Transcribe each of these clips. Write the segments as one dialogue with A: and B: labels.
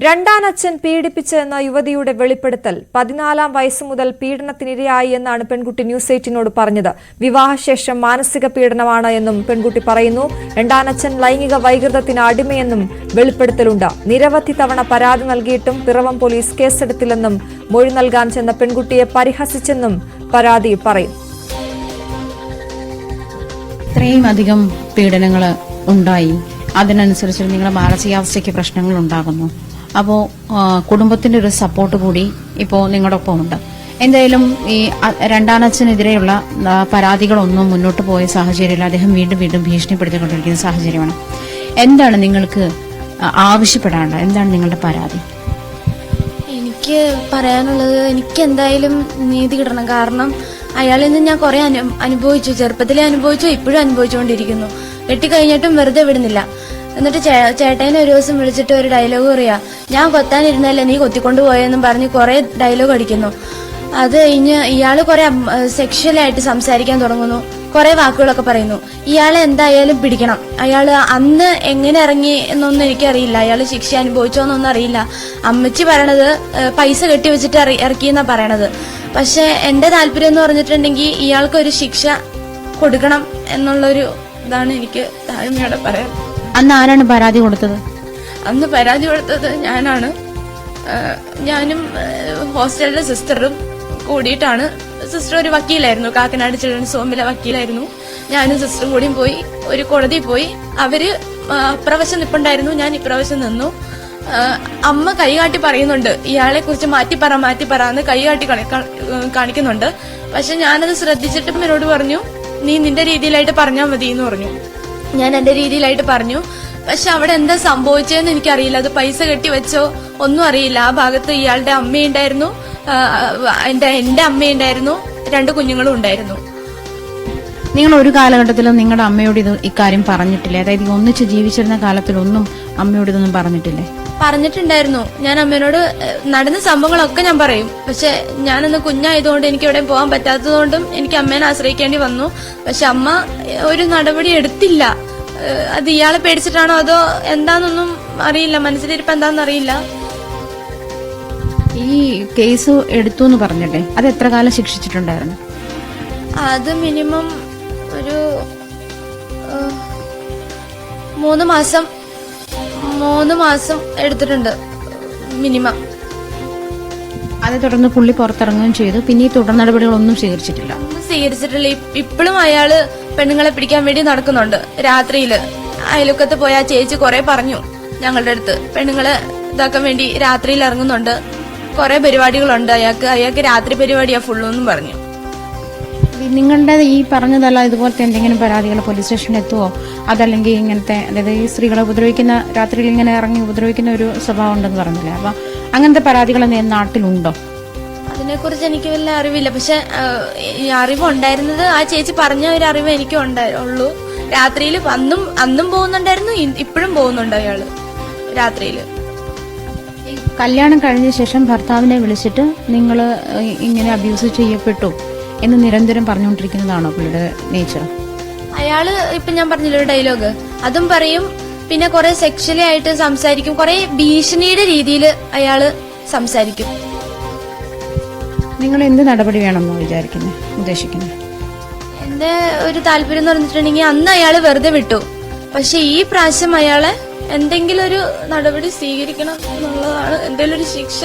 A: രണ്ടാനച്ഛൻ പീഡിപ്പിച്ചെന്ന യുവതിയുടെ വെളിപ്പെടുത്തൽ 14-ാം വയസ്സ് മുതൽ പീഡനത്തിനിരയായി എന്നാണ് പെൺകുട്ടി ന്യൂസ് 18നോട് പറഞ്ഞത്. വിവാഹശേഷം മാനസിക പീഡനമാണ് എന്നും പെൺകുട്ടി പറയുന്നു. രണ്ടാനച്ഛൻ ലൈംഗിക വൈകൃതത്തിന് അടിമയെന്നും വെളിപ്പെടുത്തലുണ്ട്. നിരവധി തവണ പരാതി നൽകിയിട്ടും പിറവം പോലീസ് കേസെടുത്തില്ലെന്നും മൊഴി നൽകാൻ ചെന്ന പെൺകുട്ടിയെ പരിഹസിച്ചെന്നും പരാതി പറയുന്നു.
B: ഇത്രയും അധികം പീഡനങ്ങൾ ഉണ്ടായി, അതിനനുസരിച്ച് നിങ്ങളുടെ മാനസികാവസ്ഥയ്ക്ക് പ്രശ്നങ്ങൾ ഉണ്ടാകുന്നു. അപ്പോൾ കുടുംബത്തിന്റെ ഒരു സപ്പോർട്ട് കൂടി ഇപ്പോൾ നിങ്ങളുടെ ഒപ്പം ഉണ്ട്. എന്തായാലും ഈ രണ്ടാനച്ഛനെതിരെയുള്ള പരാതികളൊന്നും മുന്നോട്ട് പോയ സാഹചര്യത്തിൽ അദ്ദേഹം വീണ്ടും ഭീഷണിപ്പെടുത്തിക്കൊണ്ടിരിക്കുന്ന സാഹചര്യമാണ്. എന്താണ് നിങ്ങൾക്ക് ആവശ്യപ്പെടാനുള്ളത്? എന്താണ് നിങ്ങളുടെ പരാതി?
C: എനിക്ക് പറയാനുള്ളത്, എനിക്ക് എന്തായാലും നീതി കിട്ടണം. കാരണം അയാളിൽ നിന്ന് ഞാൻ കുറെ അനുഭവിച്ചു, ചെറുപ്പത്തിലെ അനുഭവിച്ചു, ഇപ്പോഴും അനുഭവിച്ചുകൊണ്ടിരിക്കുന്നു. കെട്ടിക്കഴിഞ്ഞിട്ടും വെറുതെ വിടുന്നില്ല. എന്നിട്ട് ചേട്ടനെ ഒരു ദിവസം വിളിച്ചിട്ട് ഒരു ഡയലോഗ് പറയാ, ഞാൻ കൊത്താനിരുന്നല്ലേ നീ കൊത്തിക്കൊണ്ടുപോയെന്നും പറഞ്ഞ് കുറെ ഡയലോഗ് അടിക്കുന്നു. അത് കഴിഞ്ഞ് ഇയാള് കുറെ സെക്ഷലായിട്ട് സംസാരിക്കാൻ തുടങ്ങുന്നു, കുറെ വാക്കുകളൊക്കെ പറയുന്നു. ഇയാളെ എന്തായാലും പിടിക്കണം. അയാള് അന്ന് എങ്ങനെ ഇറങ്ങി എന്നൊന്നും എനിക്കറിയില്ല, അയാള് ശിക്ഷ അനുഭവിച്ചോന്നൊന്നും അറിയില്ല. അമ്മച്ചി പറയണത് പൈസ കെട്ടിവെച്ചിട്ട് ഇറക്കിയെന്നാ പറയണത്. പക്ഷെ എന്റെ താല്പര്യം എന്ന് പറഞ്ഞിട്ടുണ്ടെങ്കിൽ ഇയാൾക്കൊരു ശിക്ഷ കൊടുക്കണം എന്നുള്ളൊരു ഇതാണ് എനിക്ക് താഴ്മയോടെ പറയാം.
B: അന്ന് ആരാണ് പരാതി കൊടുത്തത്?
C: അന്ന് പരാതി കൊടുത്തത് ഞാനാണ്. ഞാനും ഹോസ്റ്റലിലെ സിസ്റ്ററും കൂടിയിട്ടാണ്. സിസ്റ്റർ ഒരു വക്കീലായിരുന്നു, കാക്കനാട് ചിൽഡ്രൻസ് ഹോമിലെ വക്കീലായിരുന്നു. ഞാനും സിസ്റ്ററും കൂടിയും പോയി ഒരു കോടതിയിൽ പോയി. അവര് അപ്രവശ്യം നിപ്പുണ്ടായിരുന്നു, ഞാൻ ഇപ്രവശ്യം നിന്നു. അമ്മ കൈകാട്ടി പറയുന്നുണ്ട്, ഇയാളെ കുറിച്ച് മാറ്റിപ്പറ എന്ന് കൈകാട്ടി കാണിക്കുന്നുണ്ട്. പക്ഷെ ഞാനത് ശ്രദ്ധിച്ചിട്ട് എന്നോട് പറഞ്ഞു, നീ നിന്റെ രീതിയിലായിട്ട് പറഞ്ഞാൽ മതി എന്ന് പറഞ്ഞു. ഞാൻ എന്റെ രീതിയിലായിട്ട് പറഞ്ഞു. പക്ഷെ അവിടെ എന്താ സംഭവിച്ചതെന്ന് എനിക്കറിയില്ല. അത് പൈസ കെട്ടി വെച്ചോ ഒന്നും അറിയില്ല. ആ ഭാഗത്ത് ഇയാളുടെ അമ്മയുണ്ടായിരുന്നു, എന്റെ അമ്മയുണ്ടായിരുന്നു, 2 കുഞ്ഞുങ്ങളും ഉണ്ടായിരുന്നു.
B: നിങ്ങൾ ഒരു കാലഘട്ടത്തിലും നിങ്ങളുടെ അമ്മയോട് ഇക്കാര്യം പറഞ്ഞിട്ടില്ലേ? അതായത് ഒന്നിച്ച് ജീവിച്ചിരുന്ന കാലത്തിലൊന്നും അമ്മയോട് ഇതൊന്നും പറഞ്ഞിട്ടില്ലേ?
C: പറഞ്ഞിട്ടുണ്ടായിരുന്നു. ഞാൻ അമ്മയോട് നടന്ന സംഭവങ്ങളൊക്കെ ഞാൻ പറയും. പക്ഷെ ഞാനൊന്ന് കുഞ്ഞായതുകൊണ്ട് എനിക്ക് എവിടെയും പോകാൻ പറ്റാത്തതുകൊണ്ടും എനിക്ക് അമ്മേനെ ആശ്രയിക്കേണ്ടി വന്നു. പക്ഷെ അമ്മ ഒരു നടപടി എടുത്തില്ല. അത് ഇയാളെ പേടിച്ചിട്ടാണോ അതോ എന്താണെന്നൊന്നും അറിയില്ല, മനസ്സിലിരിപ്പ് എന്താണെന്ന് അറിയില്ല.
B: ഈ കേസ് എടുത്തു എന്ന് പറഞ്ഞില്ലേ, അത് എത്ര കാലം ശിക്ഷിച്ചിട്ടുണ്ടായിരുന്നു?
C: അത് മിനിമം ഒരു 3 മാസം എടുത്തിട്ടുണ്ട് മിനിമം.
B: അതേ തുടർന്ന് പുള്ളി പുറത്തിറങ്ങുകയും ചെയ്തു. പിന്നെ ഈ തുടർ നടപടികളൊന്നും സ്വീകരിച്ചിട്ടില്ല.
C: ഇപ്പോഴും അയാള് പെണ്ണുങ്ങളെ പിടിക്കാൻ വേണ്ടി നടക്കുന്നുണ്ട്. രാത്രിയില് അയൽവക്കത്ത് പോയ ആ ചേച്ചി കുറെ പറഞ്ഞു ഞങ്ങളുടെ അടുത്ത്, പെണ്ണുങ്ങളെ ഇതാക്കാൻ വേണ്ടി രാത്രിയിൽ ഇറങ്ങുന്നുണ്ട്, കുറെ പരിപാടികളുണ്ട് അയാൾക്ക് രാത്രി പരിപാടിയാ ഫുള്ളെന്നും പറഞ്ഞു.
B: നിങ്ങളുടെ ഈ പറഞ്ഞതല്ല ഇതുപോലത്തെ എന്തെങ്കിലും പരാതികൾ പോലീസ് സ്റ്റേഷനിൽ എത്തുവോ? അതല്ലെങ്കിൽ ഇങ്ങനത്തെ, അതായത് ഈ സ്ത്രീകളെ ഉപദ്രവിക്കുന്ന, രാത്രിയിൽ ഇങ്ങനെ ഇറങ്ങി ഉപദ്രവിക്കുന്ന ഒരു സ്വഭാവം ഉണ്ടെന്ന് പറഞ്ഞില്ലേ, അപ്പൊ അങ്ങനത്തെ പരാതികൾ നാട്ടിലുണ്ടോ?
C: അതിനെക്കുറിച്ച് എനിക്ക് വല്ല അറിവില്ല. പക്ഷെ അറിവുണ്ടായിരുന്നത് ആ ചേച്ചി പറഞ്ഞ ഒരു അറിവ് എനിക്ക് ഉള്ളൂ. രാത്രിയിൽ അന്നും പോകുന്നുണ്ടായിരുന്നു, ഇപ്പോഴും പോകുന്നുണ്ട് അയാള് രാത്രിയില്.
B: കല്യാണം കഴിഞ്ഞ ശേഷം ഭർത്താവിനെ വിളിച്ചിട്ട് നിങ്ങൾ ഇങ്ങനെ അബ്യൂസ് ചെയ്യപ്പെട്ടു എന്ന് നിരന്തരം പറഞ്ഞുകൊണ്ടിരിക്കുന്നതാണോ പുള്ളിയുടെ നേച്ചർ?
C: അയാള് ഇപ്പൊ ഞാൻ പറഞ്ഞില്ല ഒരു ഡയലോഗ്, അതും പറയും. പിന്നെ കുറെ സെക്ഷലി ആയിട്ട് സംസാരിക്കും, കുറെ ഭീഷണിയുടെ രീതിയിൽ അയാള് സംസാരിക്കും.
B: നിങ്ങൾ എന്ത് നടപടി വേണമെന്ന് ഉദ്ദേശിക്കുന്നത്?
C: എന്റെ ഒരു താല്പര്യം എന്ന് പറഞ്ഞിട്ടുണ്ടെങ്കിൽ അന്ന് അയാള് വെറുതെ വിട്ടു. പക്ഷെ ഈ പ്രാവശ്യം അയാളെ എന്തെങ്കിലും ഒരു നടപടി സ്വീകരിക്കണം എന്നുള്ളതാണ്. എന്തെങ്കിലും ഒരു ശിക്ഷ,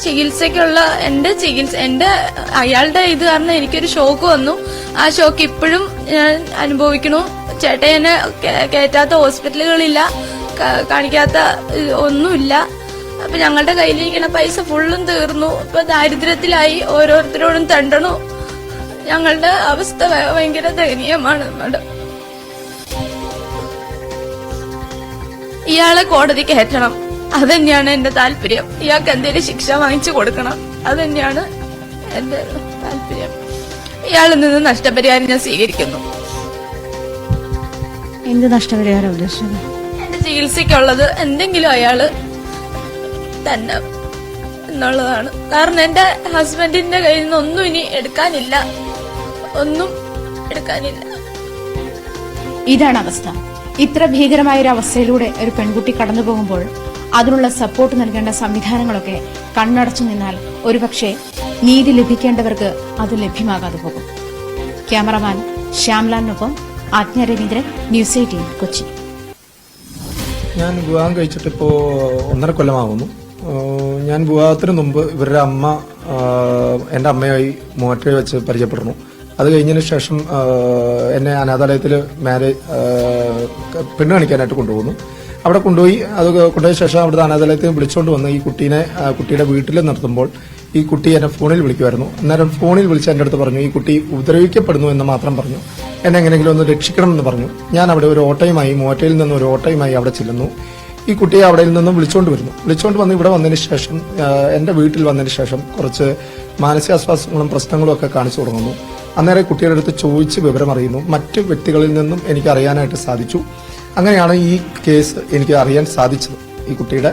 C: ചികിത്സക്കുള്ള എന്റെ അയാളുടെ ഇത് കാരണം എനിക്കൊരു ഷോക്ക് വന്നു. ആ ഷോക്ക് ഇപ്പോഴും ഞാൻ അനുഭവിക്കണു. ചേട്ടൻ എന്നെ കയറ്റാത്ത ഹോസ്പിറ്റലുകളില്ല, കാണിക്കാത്ത ഒന്നുമില്ല. അപ്പൊ ഞങ്ങളുടെ കയ്യിലിരിക്കുന്ന പൈസ ഫുള്ളും തീർന്നു. ഇപ്പൊ ദാരിദ്ര്യത്തിലായി, ഓരോരുത്തരോടും തണ്ടണു. ഞങ്ങളുടെ അവസ്ഥ ഭയങ്കര ദയനീയമാണ് മാഡം. ഇയാളെ കോടതി കയറ്റണം, അതന്നെയാണ് എന്റെ താല്പര്യം. ഇയാൾക്ക് എന്തെങ്കിലും ശിക്ഷ വാങ്ങിച്ചു കൊടുക്കണം, അതന്നെയാണ് എന്റെ താല്പര്യം. ഇയാളിൽ നിന്ന് നഷ്ടപരിഹാരം ഞാൻ സ്വീകരിക്കുന്നു.
B: എന്ത് നഷ്ടപരിഹാരം ഉദ്ദേശിച്ചത്?
C: എന്റെ ചികിത്സയ്ക്കുള്ളത് എന്തെങ്കിലും അയാള് തന്നെ എന്നുള്ളതാണ്. കാരണം എന്റെ ഹസ്ബൻഡിന്റെ കയ്യിൽ നിന്ന് ഒന്നും ഇനി എടുക്കാനില്ല, ഒന്നും എടുക്കാനില്ല.
B: ഇതാണ് അവസ്ഥ. ഇത്ര ഭീകരമായ ഒരു അവസ്ഥയിലൂടെ ഒരു പെൺകുട്ടി കടന്നു പോകുമ്പോൾ അതിനുള്ള സപ്പോർട്ട് നൽകേണ്ട സംവിധാനങ്ങളൊക്കെ കണ്ണടച്ചു നിന്നാൽ ഒരുപക്ഷെ നീതി ലഭിക്കേണ്ടവർക്ക് അത് ലഭ്യമാകാതെ പോകും. ക്യാമറമാൻ ശ്യാംലാലിനൊപ്പം ആജ്ഞ രവീന്ദ്രൻ, ന്യൂസ് 18 കൊച്ചി.
D: ഞാൻ വിവാഹം കഴിച്ചിട്ടിപ്പോൾ 1.5 കൊല്ലമാകുന്നു. ഞാൻ വിവാഹത്തിന് മുമ്പ് ഇവരുടെ അമ്മ എൻ്റെ അമ്മയായി മൂവാറ്റുപുഴ വെച്ച് പരിചയപ്പെടുന്നു. അത് കഴിഞ്ഞതിന് ശേഷം എന്നെ അനാഥാലയത്തിൽ പെണ്ണ് കാണിക്കാനായിട്ട് കൊണ്ടുപോകുന്നു. അവിടെ കൊണ്ടുപോയി കൊണ്ടുപോയ ശേഷം അവിടുത്തെ അനാഥാലയത്തിൽ വിളിച്ചുകൊണ്ട് വന്ന് ഈ കുട്ടിയുടെ വീട്ടിൽ നിർത്തുമ്പോൾ ഈ കുട്ടി എന്നെ ഫോണിൽ വിളിക്കുമായിരുന്നു. അന്നേരം ഫോണിൽ വിളിച്ച് എൻ്റെ അടുത്ത് പറഞ്ഞു, ഈ കുട്ടി ഉപദ്രവിക്കപ്പെടുന്നു എന്ന് മാത്രം പറഞ്ഞു. എന്നെ എങ്ങനെയെങ്കിലും ഒന്ന് രക്ഷിക്കണം എന്ന് പറഞ്ഞു. ഞാൻ അവിടെ ഒരു ഓട്ടോയുമായി മൂവാറ്റയിൽ നിന്ന് ഒരു ഓട്ടോയുമായി അവിടെ ചെല്ലുന്നു. ഈ കുട്ടിയെ അവിടെ നിന്നും വിളിച്ചുകൊണ്ട് വന്ന് ഇവിടെ വന്നതിന് ശേഷം എൻ്റെ വീട്ടിൽ വന്നതിന് ശേഷം കുറച്ച് മാനസികാസ്വാസ്ഥങ്ങളും പ്രശ്നങ്ങളും ഒക്കെ കാണിച്ചു തുടങ്ങുന്നു. അന്നേരം കുട്ടിയുടെ അടുത്ത് ചോദിച്ച് വിവരം അറിയുന്നു. മറ്റ് വ്യക്തികളിൽ നിന്നും എനിക്ക് അറിയാനായിട്ട് സാധിച്ചു. അങ്ങനെയാണ് ഈ കേസ് എനിക്ക് അറിയാൻ സാധിച്ചത്. ഈ കുട്ടിയുടെ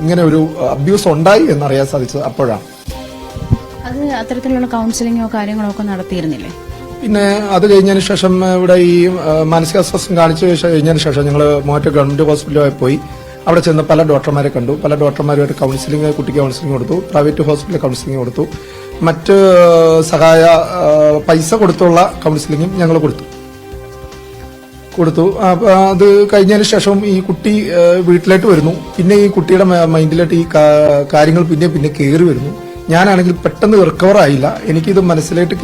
D: ഇങ്ങനെ ഒരു അബ്യൂസ് ഉണ്ടായി എന്നറിയാൻ സാധിച്ചത് അപ്പോഴാണ്.
B: അത് അത്തരത്തിലുള്ള കൗൺസിലിങ്ങോ കാര്യങ്ങളോ ഒക്കെ നടത്തിയിരുന്നില്ലേ?
D: പിന്നെ അത് കഴിഞ്ഞതിന് ശേഷം ഇവിടെ ഈ മാനസികാസ്വാസ്ഥ്യം കാണിച്ചു കഴിഞ്ഞതിന് ശേഷം ഞങ്ങൾ മൂവാറ്റുപുഴ ഗവൺമെന്റ് ഹോസ്പിറ്റലിൽ പോയി. അവിടെ ചെന്ന് പല ഡോക്ടർമാരെ കണ്ടു. പല ഡോക്ടർമാരുമായിട്ട് കുട്ടിക്ക് കൗൺസിലിംഗ് കൊടുത്തു. പ്രൈവറ്റ് ഹോസ്പിറ്റലിൽ കൗൺസിലിംഗ് കൊടുത്തു. മറ്റ് സഹായ പൈസ കൊടുത്തുള്ള കൗൺസിലിംഗും ഞങ്ങൾ കൊടുത്തു. അത് കഴിഞ്ഞതിന് ശേഷം ഈ കുട്ടി വീട്ടിലേക്ക് വരുന്നു. പിന്നെ ഈ കുട്ടിയുടെ മൈൻഡിലായിട്ട് ഈ കാര്യങ്ങൾ പിന്നെ കയറി വരുന്നു. ഞാനാണെങ്കിൽ പെട്ടെന്ന് റിക്കവർ ആയില്ല. എനിക്കിത് മനസ്സിലായിട്ട്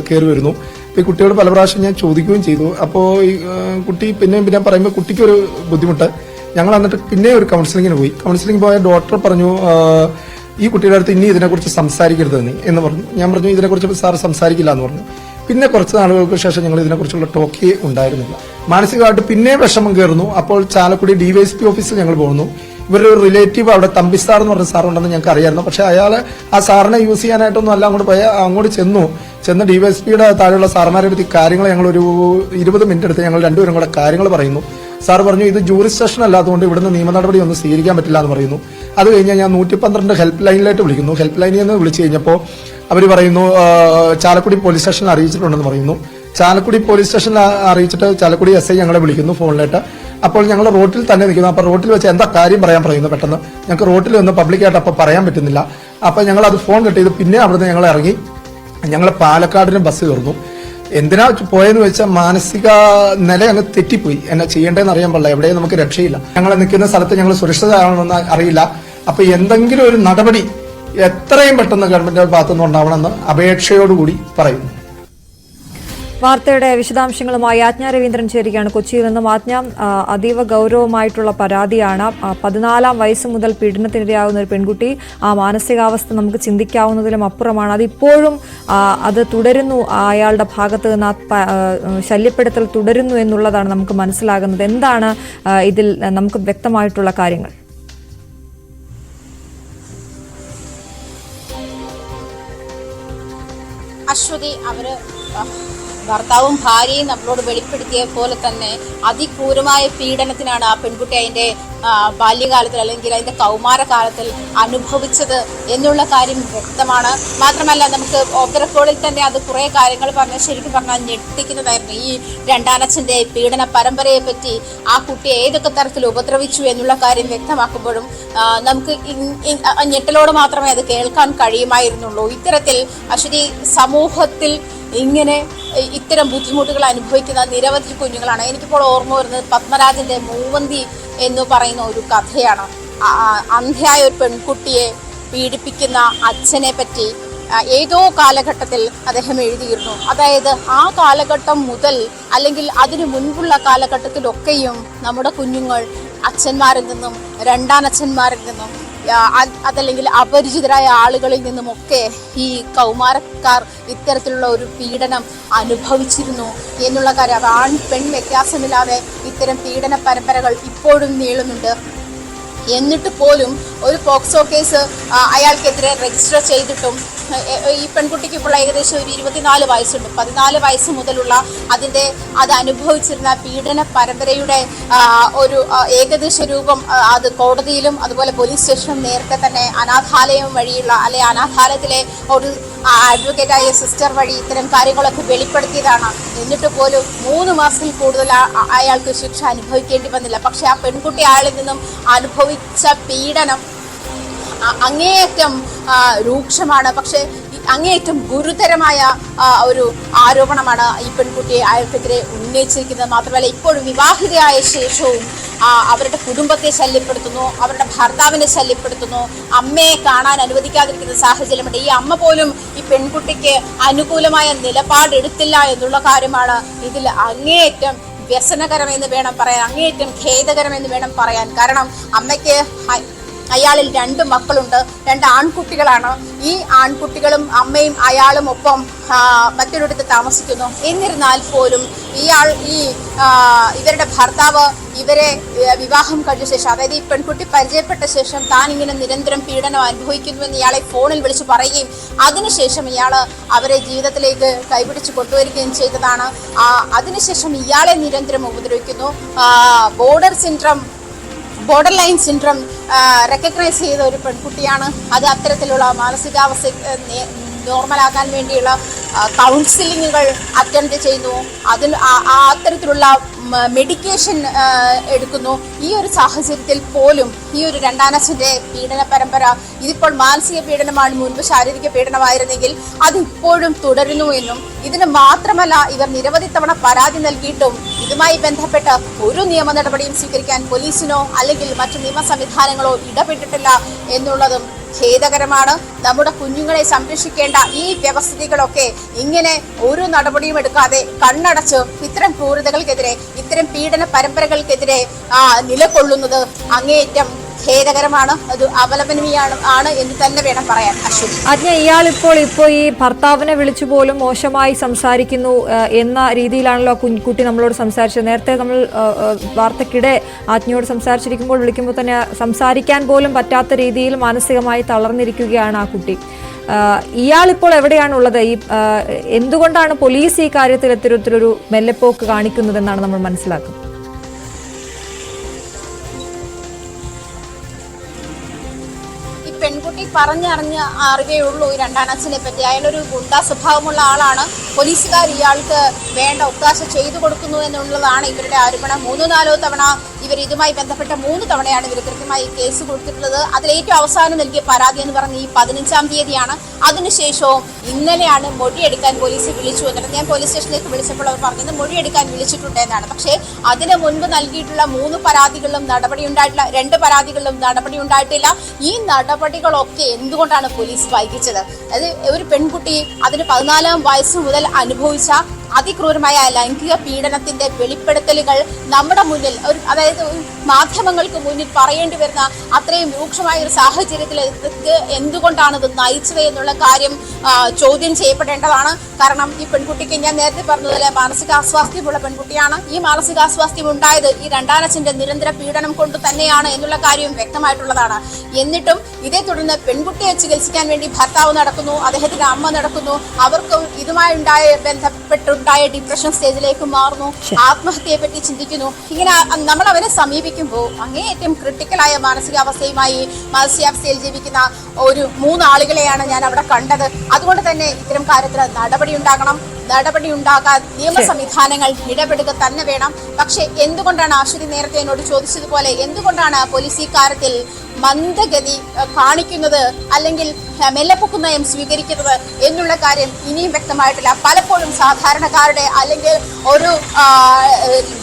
D: കയറി വരുന്നു. ഈ കുട്ടിയോട് പല പ്രാവശ്യം ഞാൻ ചോദിക്കുകയും ചെയ്തു. അപ്പോൾ ഈ കുട്ടി പിന്നെ പറയുമ്പോൾ കുട്ടിക്കൊരു ബുദ്ധിമുട്ട്. ഞങ്ങൾ എന്നിട്ട് പിന്നെ ഒരു കൗൺസിലിങ്ങിന് പോയി. കൗൺസിലിംഗ് പോയ ഡോക്ടർ പറഞ്ഞു, ഈ കുട്ടിയുടെ അടുത്ത് ഇനി ഇതിനെക്കുറിച്ച് സംസാരിക്കരുത് എന്ന് പറഞ്ഞു. ഞാൻ പറഞ്ഞു, ഇതിനെക്കുറിച്ച് സാർ സംസാരിക്കില്ല എന്ന് പറഞ്ഞു. പിന്നെ കുറച്ച് നാളുകൾക്ക് ശേഷം ഞങ്ങൾ ഇതിനെക്കുറിച്ചുള്ള ടോക്കേ ഉണ്ടായിരുന്നില്ല. മാനസികമായിട്ട് പിന്നെ വിഷമം കയറുന്നു. അപ്പോൾ ചാലക്കുടി DYSP ഓഫീസിൽ ഞങ്ങൾ പോകുന്നു. ഇവരുടെ ഒരു റിലേറ്റീവ് അവിടെ തമ്പിസാർ എന്ന് പറഞ്ഞ സാറുണ്ടെന്ന് ഞങ്ങൾക്ക് അറിയായിരുന്നു. പക്ഷെ അയാൾ ആ സാറിനെ യൂസ് ചെയ്യാനായിട്ടൊന്നും അല്ല അങ്ങോട്ട് ചെന്ന് DYSPയുടെ താഴെയുള്ള സാറുമാരുടെ അടുത്ത് കാര്യങ്ങൾ ഞങ്ങളൊരു 20 മിനിറ്റ് എടുത്ത് ഞങ്ങൾ രണ്ടുപേരും കൂടെ കാര്യങ്ങൾ പറയുന്നു. സാർ പറഞ്ഞു, ഇത് ജൂറിസ്ഡിക്ഷൻ അല്ലാത്തതുകൊണ്ട് ഇവിടുന്ന് നിയമ നടപടി ഒന്നും സ്വീകരിക്കാൻ പറ്റില്ല എന്ന് പറയുന്നു. അത് കഴിഞ്ഞാൽ ഞാൻ 112 ഹെൽപ്പ് ലൈനിലായിട്ട് വിളിക്കുന്നു. ഹെൽപ്പ് ലൈനിൽ നിന്ന് വിളിച്ചു കഴിഞ്ഞപ്പോൾ അവർ പറയുന്നു, ചാലക്കുടി പോലീസ് സ്റ്റേഷനിൽ അറിയിച്ചിട്ടുണ്ടെന്ന് പറയുന്നു. ചാലക്കുടി പോലീസ് സ്റ്റേഷനിൽ അറിയിച്ചിട്ട് ചാലക്കുടി SI ഞങ്ങളെ വിളിക്കുന്നു ഫോണിലായിട്ട്. അപ്പോൾ ഞങ്ങൾ റോട്ടിൽ തന്നെ നിൽക്കുന്നു. അപ്പോൾ റോട്ടിൽ വെച്ച് എന്താ കാര്യം പറയാൻ പറയുന്നു. പെട്ടെന്ന് ഞങ്ങൾക്ക് റോട്ടിൽ നിന്ന് പബ്ലിക്കായിട്ട് അപ്പോൾ പറയാൻ പറ്റുന്നില്ല. അപ്പോൾ ഞങ്ങൾ അത് ഫോൺ കട്ട് ചെയ്ത് പിന്നെ അവിടുന്ന് ഞങ്ങൾ ഇറങ്ങി ഞങ്ങൾ പാലക്കാടിന് ബസ് കയറുന്നു. എന്തിനാ പോയെന്ന് വെച്ചാൽ മാനസിക നില അങ്ങ് തെറ്റിപ്പോയി. എന്നെ ചെയ്യേണ്ടതെന്ന് അറിയാൻ പാടില്ല. എവിടെയും നമുക്ക് രക്ഷയില്ല. ഞങ്ങൾ നിൽക്കുന്ന സ്ഥലത്ത് ഞങ്ങൾ സുരക്ഷിതരാണെന്ന് അറിയില്ല. അപ്പൊ എന്തെങ്കിലും ഒരു നടപടി എത്രയും പെട്ടെന്ന് ഗവൺമെന്റിന്റെ ഭാഗത്തുനിന്ന് ഉണ്ടാവണമെന്ന് അപേക്ഷയോടുകൂടി പറയുന്നു.
A: വാർത്തയുടെ വിശദാംശങ്ങളുമായി ആജ്ഞ രവീന്ദ്രൻ ചേരുകയാണ് കൊച്ചിയിൽ നിന്നും. ആജ്ഞ, അതീവ ഗൗരവമായിട്ടുള്ള പരാതിയാണ്. 14 വയസ്സ് മുതൽ പീഡനത്തിനിരയാകുന്ന ഒരു പെൺകുട്ടി. ആ മാനസികാവസ്ഥ നമുക്ക് ചിന്തിക്കാവുന്നതിലും അപ്പുറമാണ്. അതിപ്പോഴും അത് തുടരുന്നു. അയാളുടെ ഭാഗത്ത് നിന്ന് ശല്യപ്പെടുത്തൽ തുടരുന്നു എന്നുള്ളതാണ് നമുക്ക് മനസ്സിലാകുന്നത്. എന്താണ് ഇതിൽ നമുക്ക് വ്യക്തമായിട്ടുള്ള കാര്യങ്ങൾ?
E: അശ്വതി, ഭർത്താവും ഭാര്യയും നമ്മളോട് വെളിപ്പെടുത്തിയ പോലെ തന്നെ അതിക്രൂരമായ പീഡനത്തിനാണ് ആ പെൺകുട്ടി അതിന്റെ ബാല്യകാലത്തിൽ അല്ലെങ്കിൽ അതിന്റെ കൗമാരകാലത്തിൽ അനുഭവിച്ചത് എന്നുള്ള കാര്യം വ്യക്തമാണ്. മാത്രമല്ല, നമുക്ക് ഓഫ് ദ റെക്കോർഡിൽ തന്നെ അത് കുറെ കാര്യങ്ങൾ പറഞ്ഞ് ശരിക്കും പറഞ്ഞാൽ ഞെട്ടിക്കുന്നതായിരുന്നു. ഈ രണ്ടാനച്ഛന്റെ പീഡന പരമ്പരയെ പറ്റി ആ കുട്ടിയെ ഏതൊക്കെ തരത്തിൽ ഉപദ്രവിച്ചു എന്നുള്ള കാര്യം വ്യക്തമാക്കുമ്പോഴും നമുക്ക് ഞെട്ടലോട് മാത്രമേ അത് കേൾക്കാൻ കഴിയുമായിരുന്നുള്ളൂ. ഇത്തരത്തിൽ അശ്വതി, സമൂഹത്തിൽ ഇത്തരം ബുദ്ധിമുട്ടുകൾ അനുഭവിക്കുന്ന നിരവധി കുഞ്ഞുങ്ങളാണ്. എനിക്കിപ്പോൾ ഓർമ്മ വരുന്നത് പത്മരാജന്റെ മൂവന്തി എന്ന് പറയുന്ന ഒരു കഥയാണ്. അന്ധയായ ഒരു പെൺകുട്ടിയെ പീഡിപ്പിക്കുന്ന അച്ഛനെ പറ്റി ഏതോ കാലഘട്ടത്തിൽ അദ്ദേഹം എഴുതിയിരുന്നു. അതായത് ആ കാലഘട്ടം മുതൽ അല്ലെങ്കിൽ അതിനു മുൻപുള്ള കാലഘട്ടത്തിലൊക്കെയും നമ്മുടെ കുഞ്ഞുങ്ങൾ അച്ഛന്മാരിൽ നിന്നും രണ്ടാനച്ഛന്മാരിൽ നിന്നും അതല്ലെങ്കിൽ അപരിചിതരായ ആളുകളിൽ നിന്നുമൊക്കെ ഈ കൗമാരക്കാർ ഇത്തരത്തിലുള്ള ഒരു പീഡനം അനുഭവിച്ചിരുന്നു എന്നുള്ള കാര്യം. ആൺ പെൺ വ്യത്യാസമില്ലാതെ ഇത്തരം പീഡന പരമ്പരകൾ ഇപ്പോഴും നീളുന്നുണ്ട്. എന്നിട്ട് പോലും ഒരു പോക്സോ കേസ് അയാൾക്കെതിരെ രജിസ്റ്റർ ചെയ്തിട്ടും ഈ പെൺകുട്ടിക്ക് ഇപ്പോൾ ഏകദേശം ഒരു 24 വയസ്സുണ്ട്. 14 വയസ്സ് മുതലുള്ള അത് അനുഭവിച്ചിരുന്ന പീഡന പരമ്പരയുടെ ഒരു ഏകദേശ രൂപം അത് കോടതിയിലും അതുപോലെ പോലീസ് സ്റ്റേഷനും നേരത്തെ തന്നെ അനാഥാലയം വഴിയുള്ള അനാഥാലയത്തിലെ ഒരു അഡ്വക്കേറ്റായ സിസ്റ്റർ വഴി ഇത്തരം കാര്യങ്ങളൊക്കെ വെളിപ്പെടുത്തിയതാണ്. എന്നിട്ട് പോലും 3 മാസത്തിൽ കൂടുതൽ അയാൾക്ക് ശിക്ഷ അനുഭവിക്കേണ്ടി വന്നില്ല. പക്ഷെ ആ പെൺകുട്ടി അയാളിൽ നിന്നും അനുഭവിച്ച പീഡനം അങ്ങേയറ്റം രൂക്ഷമാണ്. പക്ഷെ അങ്ങേയറ്റം ഗുരുതരമായ ഒരു ആരോപണമാണ് ഈ പെൺകുട്ടിയെ അയാൾക്കെതിരെ ഉന്നയിച്ചിരിക്കുന്നത്. മാത്രമല്ല ഇപ്പോഴും വിവാഹിതയായ ശേഷവും അവരുടെ കുടുംബത്തെ ശല്യപ്പെടുത്തുന്നു, അവരുടെ ഭർത്താവിനെ ശല്യപ്പെടുത്തുന്നു, അമ്മയെ കാണാൻ അനുവദിക്കാതിരിക്കുന്ന സാഹചര്യമുണ്ട്. ഈ അമ്മ പോലും ഈ പെൺകുട്ടിക്ക് അനുകൂലമായ നിലപാടെടുത്തില്ല എന്നുള്ള കാര്യമാണ് ഇതിൽ അങ്ങേയറ്റം വ്യസനകരമെന്ന് വേണം പറയാൻ, അങ്ങേയറ്റം ഖേദകരമെന്ന് വേണം പറയാൻ. കാരണം അമ്മയ്ക്ക് അയാളിൽ 2 മക്കളുണ്ട്, 2 ആൺകുട്ടികളാണ്. ഈ ആൺകുട്ടികളും അമ്മയും അയാളും ഒപ്പം മറ്റൊരിടത്ത് താമസിക്കുന്നു. എന്നിരുന്നാൽ പോലും ഇവരുടെ ഭർത്താവ് ഇവരെ വിവാഹം കഴിഞ്ഞ ശേഷം, അതായത് ഈ പെൺകുട്ടി പരിചയപ്പെട്ട ശേഷം താൻ ഇങ്ങനെ നിരന്തരം പീഡനം അനുഭവിക്കുന്നുവെന്ന് ഇയാളെ ഫോണിൽ വിളിച്ച് പറയുകയും അതിനുശേഷം ഇയാള് അവരെ ജീവിതത്തിലേക്ക് കൈപിടിച്ച് കൊണ്ടുവരികയും ചെയ്തതാണ്. അതിനുശേഷം ഇയാളെ നിരന്തരം ഉപദ്രവിക്കുന്നു. ബോർഡർ ലൈൻ സിൻഡ്രം റെക്കഗ്നൈസ് ചെയ്ത ഒരു പെൺകുട്ടിയാണ്. അത് അത്തരത്തിലുള്ള മാനസികാവസ്ഥ നോർമലാക്കാൻ വേണ്ടിയുള്ള കൗൺസിലിങ്ങുകൾ അറ്റൻഡ് ചെയ്യുന്നു. അത്തരത്തിലുള്ള മെഡിക്കേഷൻ എടുക്കുന്നു. ഈ ഒരു സാഹചര്യത്തിൽ പോലും ഈ ഒരു രണ്ടാനച്ഛൻ്റെ പീഡന പരമ്പര ഇതിപ്പോൾ മാനസിക പീഡനമാണ്, മുൻപ് ശാരീരിക പീഡനമായിരുന്നെങ്കിൽ അതിപ്പോഴും തുടരുന്നു എന്നും, ഇതിന് മാത്രമല്ല ഇവർ നിരവധി തവണ പരാതി നൽകിയിട്ടും ഇതുമായി ബന്ധപ്പെട്ട് ഒരു നിയമ നടപടിയും സ്വീകരിക്കാൻ പോലീസിനോ അല്ലെങ്കിൽ മറ്റു നിയമ സംവിധാനങ്ങളോ ഇടപെട്ടിട്ടില്ല എന്നുള്ളതും ഖേദകരമാണ്. നമ്മുടെ കുഞ്ഞുങ്ങളെ സംരക്ഷിക്കേണ്ട ഈ വ്യവസ്ഥിതികളൊക്കെ ഇങ്ങനെ ഒരു നടപടിയും എടുക്കാതെ കണ്ണടച്ച് ഇത്തരം ക്രൂരതകൾക്കെതിരെ, ഇത്തരം പീഡന പരമ്പരകൾക്കെതിരെ നിലകൊള്ളുന്നത് അങ്ങേയറ്റം ഖേദകരമാണ്. അത് അപലപനീയമാണ് എന്ന് തന്നെ വേണം പറയാൻ.
A: അജ്ഞ, ഇയാളിപ്പോൾ ഈ ഭർത്താവിനെ വിളിച്ചു പോലും മോശമായി സംസാരിക്കുന്നു എന്ന രീതിയിലാണല്ലോ കുട്ടി നമ്മളോട് സംസാരിച്ചത്. നേരത്തെ നമ്മൾ വാർത്തക്കിടെ ആജ്ഞയോട് സംസാരിച്ചിരിക്കുമ്പോൾ വിളിക്കുമ്പോൾ തന്നെ സംസാരിക്കാൻ പോലും പറ്റാത്ത രീതിയിൽ മാനസികമായി തളർന്നിരിക്കുകയാണ് ആ കുട്ടി. ഇയാളിപ്പോൾ എവിടെയാണുള്ളത്? എന്തുകൊണ്ടാണ് പോലീസ് ഈ കാര്യത്തിൽ ഇത്തരത്തിലൊരു മെല്ലെപ്പോക്ക് കാണിക്കുന്നതെന്നാണ് നമ്മൾ മനസ്സിലാക്കുന്നത്.
E: പെൺകുട്ടി പറഞ്ഞറിഞ്ഞ് അറിവേയുള്ളൂ ഈ രണ്ടാനച്ഛനെ പറ്റി. അയാളൊരു ഗുണ്ടാ സ്വഭാവമുള്ള ആളാണ്. പോലീസുകാർ ഇയാൾക്ക് വേണ്ട ഒത്താശ ചെയ്തു കൊടുക്കുന്നു എന്നുള്ളതാണ് ഇവരുടെ ആരോപണം. 3-4 തവണ ഇവർ ഇതുമായി ബന്ധപ്പെട്ട 3 തവണയാണ് ഇവർ കൃത്യമായി കേസ് കൊടുത്തിട്ടുള്ളത്. അതിലേറ്റവും അവസാനം നൽകിയ പരാതി എന്ന് പറഞ്ഞ് ഈ 15-ാം തീയതിയാണ്. അതിനുശേഷവും ഇന്നലെയാണ് മൊഴിയെടുക്കാൻ പോലീസ് വിളിച്ചു എന്നിട്ട് ഞാൻ പോലീസ് സ്റ്റേഷനിലേക്ക് വിളിച്ചപ്പോൾ അവർ പറഞ്ഞത് മൊഴിയെടുക്കാൻ വിളിച്ചിട്ടുണ്ട് എന്നാണ്. പക്ഷേ അതിന് മുൻപ് നൽകിയിട്ടുള്ള 3 പരാതികളിലും നടപടി ഉണ്ടായിട്ടില്ല. 2 പരാതികളിലും നടപടി ഉണ്ടായിട്ടില്ല. ഈ നടപടികളൊക്കെ എന്തുകൊണ്ടാണ് പോലീസ് വൈകിച്ചത്? അത് ഒരു പെൺകുട്ടി അതിന് 14-ാം വയസ്സ് മുതൽ അനുഭവിച്ച അതിക്രൂരമായ ലൈംഗിക പീഡനത്തിന്റെ വെളിപ്പെടുത്തലുകൾ നമ്മുടെ മുന്നിൽ അതായത് മാധ്യമങ്ങൾക്ക് മുന്നിൽ പറയേണ്ടി വരുന്ന അത്രയും രൂക്ഷമായ ഒരു സാഹചര്യത്തിൽ എന്തുകൊണ്ടാണ് ഇത് നയിച്ചത് എന്നുള്ള കാര്യം ചോദ്യം ചെയ്യപ്പെടേണ്ടതാണ്. കാരണം ഈ പെൺകുട്ടിക്ക് ഞാൻ നേരത്തെ പറഞ്ഞതുപോലെ മാനസികാസ്വാസ്ഥ്യമുള്ള പെൺകുട്ടിയാണ്. ഈ മാനസികാസ്വാസ്ഥ്യം ഉണ്ടായത് ഈ രണ്ടാനച്ഛന്റെ നിരന്തര പീഡനം കൊണ്ട് തന്നെയാണ് എന്നുള്ള കാര്യം വ്യക്തമായിട്ടുള്ളതാണ്. എന്നിട്ടും ഇതേ തുടർന്ന് പെൺകുട്ടിയെ ചികിത്സിക്കാൻ വേണ്ടി ഭർത്താവ് നടക്കുന്നു, അദ്ദേഹത്തിന്റെ അമ്മ നടക്കുന്നു. അവർക്ക് ഇതുമായി ബന്ധപ്പെട്ടുണ്ടായ ഡിപ്രഷൻ സ്റ്റേജിലേക്ക് മാറുന്നു, ആത്മഹത്യയെ പറ്റി ചിന്തിക്കുന്നു. ഇങ്ങനെ നമ്മൾ അവരെ സമീപിക്കുമ്പോൾ അങ്ങേയറ്റം ക്രിട്ടിക്കലായ മാനസികാവസ്ഥയുമായി മാനസികാവസ്ഥയിൽ ജീവിക്കുന്ന ഒരു 3 ആളുകളെയാണ് ഞാൻ അവിടെ കണ്ടത്. അതുകൊണ്ട് തന്നെ ഇത്തരം കാര്യത്തിൽ നടപടി ഉണ്ടാകാൻ നിയമ സംവിധാനങ്ങൾ ഇടപെടുക തന്നെ വേണം. പക്ഷെ എന്തുകൊണ്ടാണ് അശ്വതി നേരത്തെ എന്നോട് ചോദിച്ചതുപോലെ എന്തുകൊണ്ടാണ് പോലീസ് ഈ കാര്യത്തിൽ മന്ദഗതി കാണിക്കുന്നത് അല്ലെങ്കിൽ മെല്ലെപ്പൊക്കു നയം സ്വീകരിക്കുന്നത് എന്നുള്ള കാര്യം ഇനിയും വ്യക്തമായിട്ടില്ല. പലപ്പോഴും സാധാരണക്കാരുടെ അല്ലെങ്കിൽ ഒരു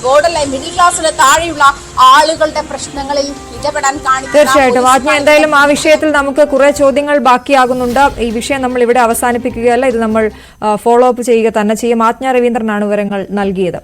E: ബോർഡർ ലൈൻ മിഡിൽ ക്ലാസ്സിന് താഴെയുള്ള ആളുകളുടെ പ്രശ്നങ്ങളിൽ ഇടപെടാൻ കാണിക്കുന്ന
A: തീർച്ചയായിട്ടും ആജ്ഞ, എന്തായാലും ആ വിഷയത്തിൽ നമുക്ക് കുറെ ചോദ്യങ്ങൾ ബാക്കിയാകുന്നുണ്ട്. ഈ വിഷയം നമ്മൾ ഇവിടെ അവസാനിപ്പിക്കുകയല്ല, ഇത് നമ്മൾ ഫോളോ അപ്പ് ചെയ്യുക തന്നെ ചെയ്യും. ആജ്ഞ രവീന്ദ്രനാണ് വിവരങ്ങൾ നൽകിയത്.